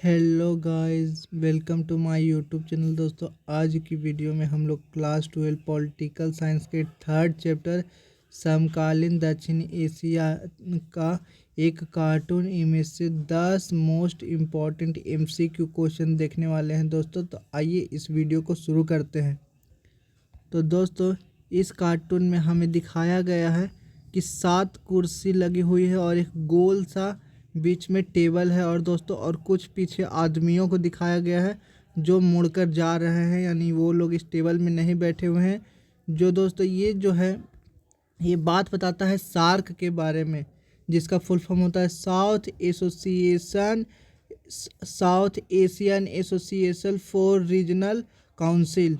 Hello guys, welcome to my YouTube channel. दोस्तों, आज की वीडियो में हम लोग क्लास 12 पॉलिटिकल साइंस के थर्ड चैप्टर समकालीन दक्षिण एशिया का एक कार्टून इमेज से 10 मोस्ट इम्पॉर्टेंट एमसीक्यू क्वेश्चन देखने वाले हैं। दोस्तों, तो आइए इस वीडियो को शुरू करते हैं। तो दोस्तों, इस कार्टून में हमें दिखाया गया है कि 7 कुर्सी लगी हुई है और एक गोल सा बीच में टेबल है। और दोस्तों, और कुछ पीछे आदमियों को दिखाया गया है जो मुड़कर जा रहे हैं, यानी वो लोग इस टेबल में नहीं बैठे हुए हैं। जो दोस्तों ये जो है ये बात बताता है सार्क के बारे में, जिसका फुल फॉर्म होता है south Asian association for regional council.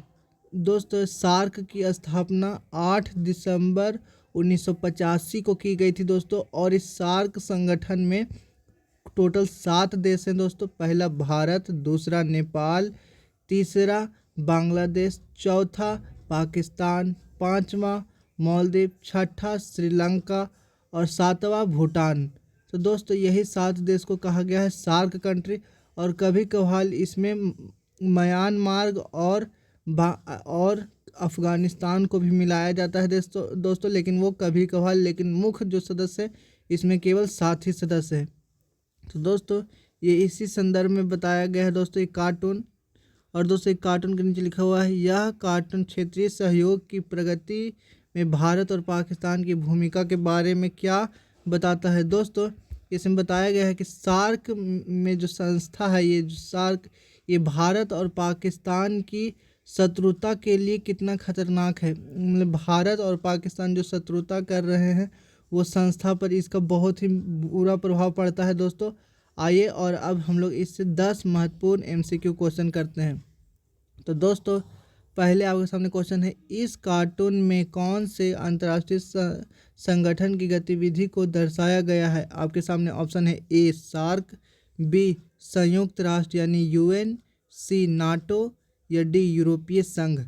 दोस्तों, सार्क की स्थापना 8 दिसंबर 1985 को की गई थी दोस्तों। और इस सार्क संगठन में टोटल 7 देश हैं दोस्तों। पहला भारत, दूसरा नेपाल, तीसरा बांग्लादेश, चौथा पाकिस्तान, पांचवा मालदीव, छठा श्रीलंका और सातवां भूटान। तो दोस्तों, यही 7 देश को कहा गया है सार्क कंट्री। और कभी कभार इसमें म्यांमार और अफ़गानिस्तान को भी मिलाया जाता है दोस्तों, लेकिन वो कभी कभार, लेकिन मुख्य जो सदस्य है इसमें केवल 7 ही सदस्य हैं। तो दोस्तों, ये इसी संदर्भ में बताया गया है दोस्तों एक कार्टून। और दोस्तों, एक कार्टून के नीचे लिखा हुआ है, यह कार्टून क्षेत्रीय सहयोग की प्रगति में भारत और पाकिस्तान की भूमिका के बारे में क्या बताता है। दोस्तों, इसमें बताया गया है कि सार्क में जो संस्था है, ये भारत और पाकिस्तान की शत्रुता के लिए कितना खतरनाक है। मतलब भारत और पाकिस्तान जो शत्रुता कर रहे हैं, वो संस्था पर इसका बहुत ही बुरा प्रभाव पड़ता है दोस्तों। आइए और अब हम लोग इससे 10 महत्वपूर्ण एमसीक्यू क्वेश्चन करते हैं। तो दोस्तों, पहले आपके सामने क्वेश्चन है, इस कार्टून में कौन से अंतर्राष्ट्रीय संगठन की गतिविधि को दर्शाया गया है। आपके सामने ऑप्शन है, ए सार्क, बी संयुक्त राष्ट्र यानी यूएन, सी नाटो या डी यूरोपीय संघ।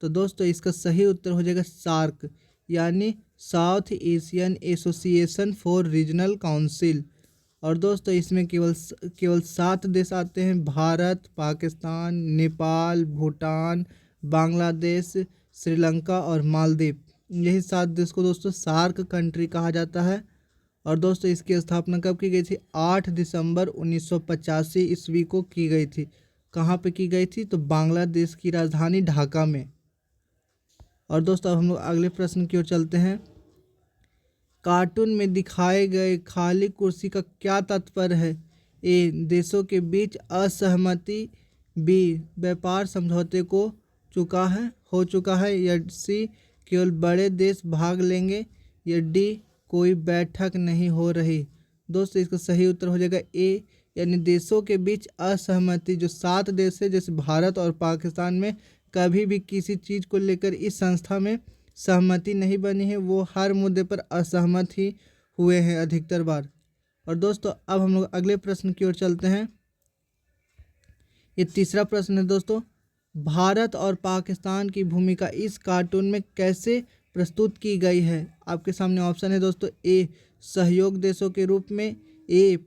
तो दोस्तों, इसका सही उत्तर हो जाएगा सार्क, यानी south Asian association for regional council. और दोस्तों, इसमें केवल 7 देश आते हैं, भारत, पाकिस्तान, नेपाल, भूटान, बांग्लादेश, श्रीलंका और मालदीव। यही 7 देश को दोस्तों सार्क कंट्री कहा जाता है। और दोस्तों, इसकी स्थापना कब की गई थी? 8 दिसंबर 1985 ईस्वी को की गई थी। कहाँ पे की गई थी? तो बांग्लादेश की राजधानी ढाका में। और दोस्तों, अब हम लोग अगले प्रश्न की ओर चलते हैं। कार्टून में दिखाए गए खाली कुर्सी का क्या तात्पर्य है? ए देशों के बीच असहमति, बी व्यापार समझौते को हो चुका है, या सी केवल बड़े देश भाग लेंगे, या डी कोई बैठक नहीं हो रही। दोस्तों, इसका सही उत्तर हो जाएगा ए, यानी देशों के बीच असहमति। जो 7 देश है, जैसे भारत और पाकिस्तान में कभी भी किसी चीज़ को लेकर इस संस्था में सहमति नहीं बनी है, वो हर मुद्दे पर असहमत ही हुए हैं अधिकतर बार। और दोस्तों, अब हम लोग अगले प्रश्न की ओर चलते हैं। ये तीसरा प्रश्न है दोस्तों, भारत और पाकिस्तान की भूमिका इस कार्टून में कैसे प्रस्तुत की गई है। आपके सामने ऑप्शन है दोस्तों, ए सहयोग देशों के रूप में, ए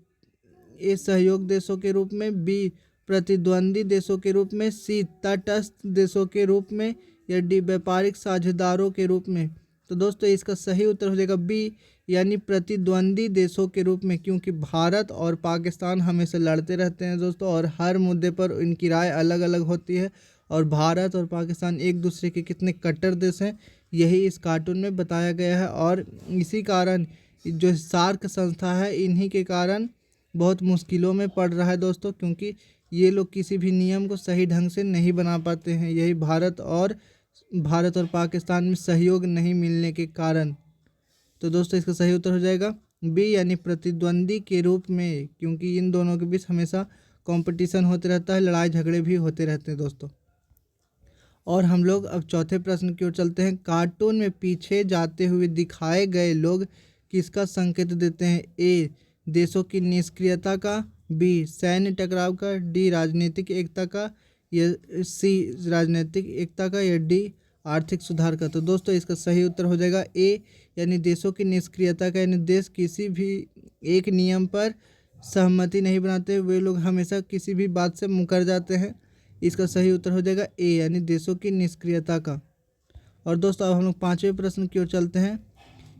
सहयोग देशों के रूप में, बी प्रतिद्वंदी देशों के रूप में, सी तटस्थ देशों के रूप में, या डी व्यापारिक साझेदारों के रूप में। तो दोस्तों, इसका सही उत्तर हो जाएगा बी, यानी प्रतिद्वंदी देशों के रूप में, क्योंकि भारत और पाकिस्तान हमेशा लड़ते रहते हैं दोस्तों, और हर मुद्दे पर इनकी राय अलग अलग होती है। और भारत और पाकिस्तान एक दूसरे के कितने कट्टर देश हैं, यही इस कार्टून में बताया गया है। और इसी कारण जो सार्क संस्था है, इन्हीं के कारण बहुत मुश्किलों में पड़ रहा है दोस्तों, क्योंकि ये लोग किसी भी नियम को सही ढंग से नहीं बना पाते हैं, यही भारत और पाकिस्तान में सहयोग नहीं मिलने के कारण। तो दोस्तों, इसका सही उत्तर हो जाएगा बी, यानी प्रतिद्वंदी के रूप में, क्योंकि इन दोनों के बीच हमेशा कंपटीशन होते रहता है, लड़ाई झगड़े भी होते रहते हैं दोस्तों। और हम लोग अब चौथे प्रश्न की ओर चलते हैं। कार्टून में पीछे जाते हुए दिखाए गए लोग किसका संकेत देते हैं? ए देशों की निष्क्रियता का, बी सैन्य टकराव का, डी राजनीतिक एकता का, या सी राजनीतिक एकता का, या डी आर्थिक सुधार का। तो दोस्तों, इसका सही उत्तर हो जाएगा ए, यानी देशों की निष्क्रियता का, यानी देश किसी भी एक नियम पर सहमति नहीं बनाते, वे लोग हमेशा किसी भी बात से मुकर जाते हैं। इसका सही उत्तर हो जाएगा ए यानी देशों की निष्क्रियता का। और दोस्तों अब हम लोग पाँचवें प्रश्न की ओर चलते हैं।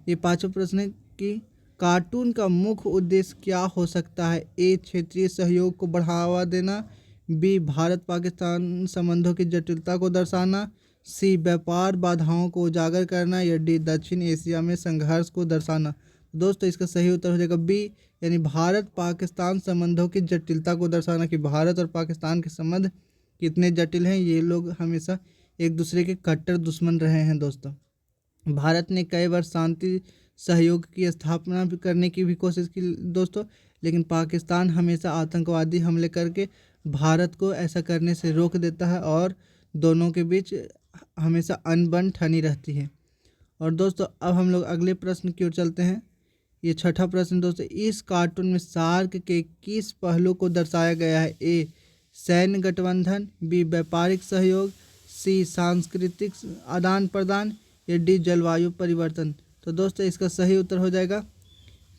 ये पाँचवें प्रश्न है कि कार्टून का मुख्य उद्देश्य क्या हो सकता है। ए क्षेत्रीय सहयोग को बढ़ावा देना, बी भारत पाकिस्तान संबंधों की जटिलता को दर्शाना, सी व्यापार बाधाओं को उजागर करना, या डी दक्षिण एशिया में संघर्ष को दर्शाना। दोस्तों इसका सही उत्तर हो जाएगा बी यानी भारत पाकिस्तान संबंधों की जटिलता को दर्शाना, कि भारत और पाकिस्तान के संबंध कितने जटिल हैं। ये लोग हमेशा एक दूसरे के कट्टर दुश्मन रहे हैं। दोस्तों भारत ने कई बार शांति सहयोग की स्थापना भी करने की भी कोशिश की दोस्तों, लेकिन पाकिस्तान हमेशा आतंकवादी हमले करके भारत को ऐसा करने से रोक देता है और दोनों के बीच हमेशा अनबन ठनी रहती है। और दोस्तों अब हम लोग अगले प्रश्न की ओर चलते हैं। ये छठा प्रश्न दोस्तों, इस कार्टून में सार्क के किस पहलू को दर्शाया गया है। ए सैन्य गठबंधन, बी व्यापारिक सहयोग, सी सांस्कृतिक आदान प्रदान, या डी जलवायु परिवर्तन। तो दोस्तों इसका सही उत्तर हो जाएगा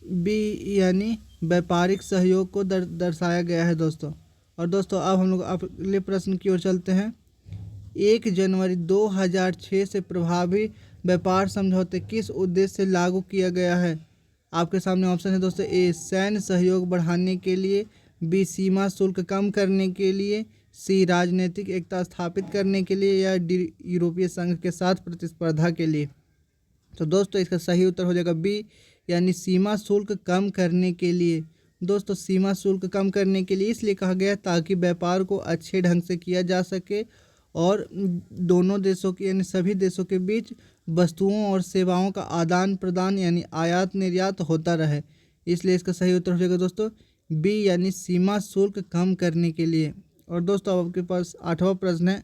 बी यानी व्यापारिक सहयोग को दर्शाया गया है दोस्तों। और दोस्तों अब हम लोग अगले प्रश्न की ओर चलते हैं। 1 जनवरी 2006 से प्रभावी व्यापार समझौते किस उद्देश्य से लागू किया गया है। आपके सामने ऑप्शन है दोस्तों, ए सैन्य सहयोग बढ़ाने के लिए, बी सीमा शुल्क कम करने के लिए, सी राजनीतिक एकता स्थापित करने के लिए, या डी यूरोपीय संघ के साथ प्रतिस्पर्धा के लिए। तो दोस्तों इसका सही उत्तर हो जाएगा बी यानी सीमा शुल्क कम करने के लिए। दोस्तों सीमा शुल्क कम करने के लिए इसलिए कहा गया ताकि व्यापार को अच्छे ढंग से किया जा सके और दोनों देशों के यानी सभी देशों के बीच वस्तुओं और सेवाओं का आदान प्रदान यानी आयात निर्यात होता रहे। इसलिए इसका सही उत्तर हो जाएगा दोस्तों बी यानी सीमा शुल्क कम करने के लिए। और दोस्तों आपके पास आठवां प्रश्न है,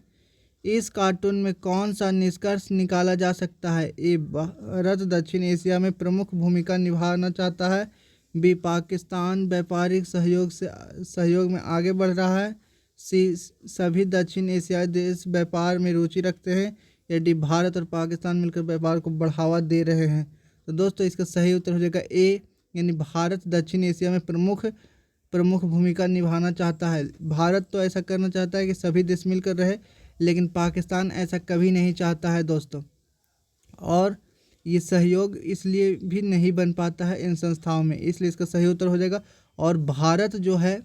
इस कार्टून में कौन सा निष्कर्ष निकाला जा सकता है। ए भारत दक्षिण एशिया में प्रमुख भूमिका निभाना चाहता है, बी पाकिस्तान व्यापारिक सहयोग में आगे बढ़ रहा है, सी सभी दक्षिण एशियाई देश व्यापार में रुचि रखते हैं, या डी भारत और पाकिस्तान मिलकर व्यापार को बढ़ावा दे रहे हैं। तो दोस्तों इसका सही उत्तर हो जाएगा ए यानी भारत दक्षिण एशिया में प्रमुख भूमिका निभाना चाहता है। भारत तो ऐसा करना चाहता है कि सभी देश मिलकर रहे, लेकिन पाकिस्तान ऐसा कभी नहीं चाहता है दोस्तों, और ये सहयोग इसलिए भी नहीं बन पाता है इन संस्थाओं में। इसलिए इसका सही उत्तर हो जाएगा। और भारत जो है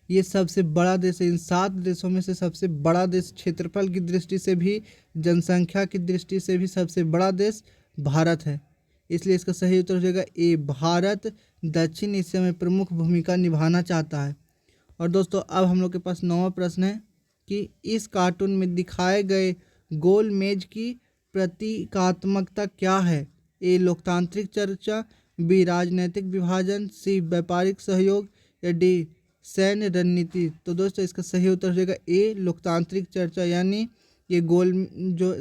ये सबसे बड़ा देश है, इन 7 देशों में से सबसे बड़ा देश, क्षेत्रफल की दृष्टि से भी जनसंख्या की दृष्टि से भी सबसे बड़ा देश भारत है। इसलिए इसका सही उत्तर हो जाएगा ए भारत दक्षिण एशिया में प्रमुख भूमिका निभाना चाहता है। और दोस्तों अब हम लोग के पास 9वां प्रश्न है कि इस कार्टून में दिखाए गए गोल मेज की प्रतीकात्मकता क्या है। ए लोकतांत्रिक चर्चा, बी राजनीतिक विभाजन, सी व्यापारिक सहयोग, या डी सैन्य रणनीति। तो दोस्तों इसका सही उत्तर हो जाएगा ए लोकतांत्रिक चर्चा, यानी ये गोल जो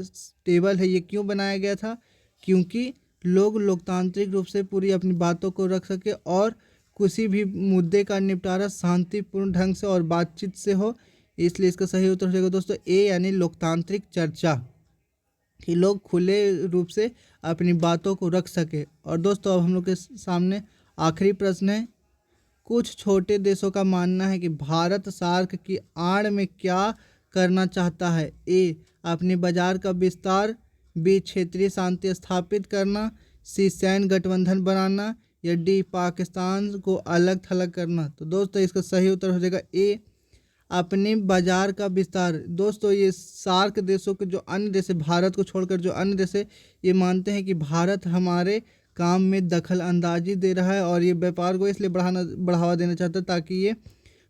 टेबल है ये क्यों बनाया गया था, क्योंकि लोग लोकतांत्रिक रूप से पूरी अपनी बातों को रख सके और किसी भी मुद्दे का निपटारा शांतिपूर्ण ढंग से और बातचीत से हो। इसलिए इसका सही उत्तर हो जाएगा दोस्तों ए यानी लोकतांत्रिक चर्चा, कि लोग खुले रूप से अपनी बातों को रख सके। और दोस्तों अब हम लोग के सामने आखिरी प्रश्न है, कुछ छोटे देशों का मानना है कि भारत सार्क की आड़ में क्या करना चाहता है। ए अपने बाजार का विस्तार, बी क्षेत्रीय शांति स्थापित करना, सी सैन्य गठबंधन बनाना, या डी पाकिस्तान को अलग थलग करना। तो दोस्तों इसका सही उत्तर हो जाएगा ए अपने बाजार का विस्तार। दोस्तों ये सार्क देशों के जो अन्य देश, भारत को छोड़कर जो अन्य देश, ये मानते हैं कि भारत हमारे काम में दखल अंदाजी दे रहा है और ये व्यापार को इसलिए बढ़ावा देना चाहता है ताकि ये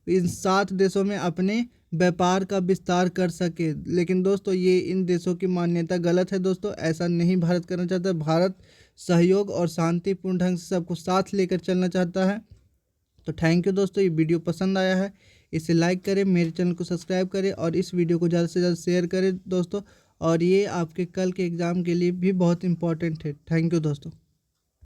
इन 7 देशों में अपने व्यापार का विस्तार कर सके। लेकिन दोस्तों ये इन देशों की मान्यता गलत है दोस्तों, ऐसा नहीं भारत करना चाहता। भारत सहयोग और शांतिपूर्ण ढंग से सबको साथ लेकर चलना चाहता है। तो थैंक यू दोस्तों, ये वीडियो पसंद आया है इसे लाइक करें, मेरे चैनल को सब्सक्राइब करें और इस वीडियो को ज़्यादा से ज़्यादा शेयर करें दोस्तों। और ये आपके कल के एग्ज़ाम के लिए भी बहुत इंपॉर्टेंट है। थैंक यू दोस्तों।